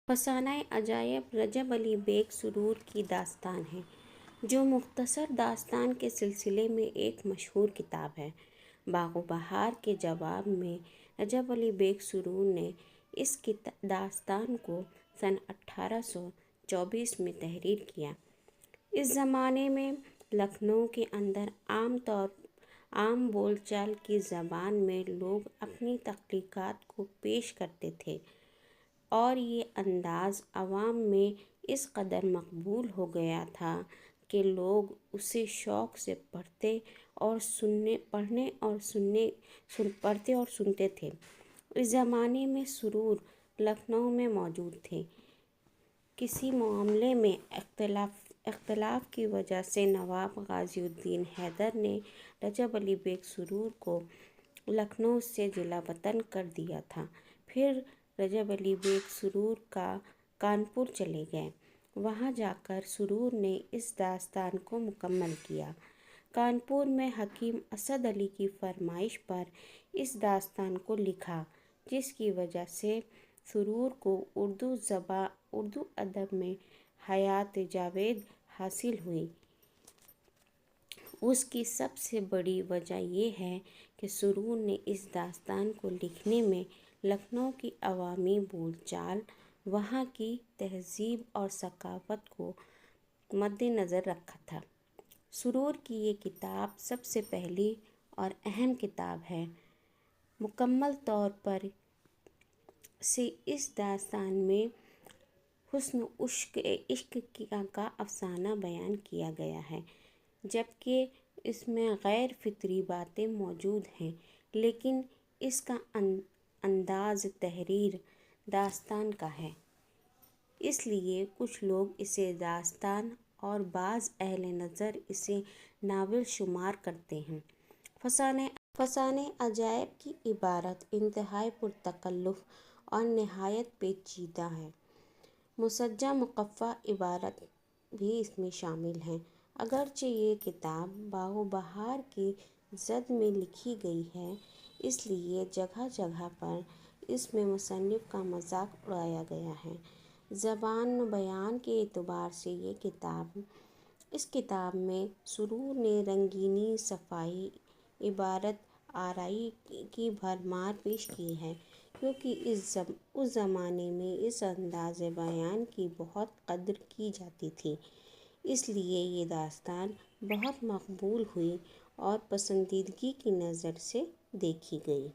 فسانہ عجائب رجب علی bag سرور کی داستان ہے، جو مختصر داستان کے سلسلے میں ایک مشہور کتاب ہے۔ باغ و بہار کے جواب میں رجب علی بیگ سرور نے اس داستان کو سن 1824 میں تحریر کیا۔ اس زمانے میں لکھنؤ کے اندر عام بول چال کی زبان میں لوگ اپنی تخلیقات کو پیش کرتے تھے، اور یہ انداز عوام میں اس قدر مقبول ہو گیا تھا کہ لوگ اسے شوق سے پڑھتے اور سنتے تھے۔ اس زمانے میں سرور لکھنؤ میں موجود تھے۔ کسی معاملے میں اختلاف کی وجہ سے نواب غازی الدین حیدر نے رجب علی بیگ سرور کو لکھنؤ سے جلا وطن کر دیا تھا۔ پھر رجب علی بیگ سرور کانپور چلے گئے۔ وہاں جا کر سرور نے اس داستان کو مکمل کیا۔ کانپور میں حکیم اسد علی کی فرمائش پر اس داستان کو لکھا، جس کی وجہ سے سرور کو اردو ادب میں حیات جاوید حاصل ہوئی۔ اس کی سب سے بڑی وجہ یہ ہے کہ سرور نے اس داستان کو لکھنے میں لکھنؤ کی عوامی بول چال، وہاں کی تہذیب اور ثقافت کو مدنظر رکھا تھا۔ سرور کی یہ کتاب سب سے پہلی اور اہم کتاب ہے۔ مکمل طور پر سے اس داستان میں حسن عشق کا افسانہ بیان کیا گیا ہے، جبکہ اس میں غیر فطری باتیں موجود ہیں، لیکن اس کا انداز تحریر داستان کا ہے، اس لیے کچھ لوگ اسے داستان اور بعض اہل نظر اسے ناول شمار کرتے ہیں۔ فسانہ عجائب کی عبارت انتہائی پرتکلف اور نہایت پیچیدہ ہے۔ مسجع مقفع عبارات بھی اس میں شامل ہیں۔ اگرچہ یہ کتاب باغ و بہار کی زد میں لکھی گئی ہے، اس لیے جگہ جگہ پر اس میں مصنف کا مذاق اڑایا گیا ہے۔ زبان و بیان کے اعتبار سے اس کتاب میں سرور نے رنگینی، صفائی، عبارت آرائی کی بھرمار پیش کی ہے، کیونکہ اس زمانے میں اس انداز بیان کی بہت قدر کی جاتی تھی، اس لیے یہ داستان بہت مقبول ہوئی اور پسندیدگی کی نظر سے دیکھی گئی۔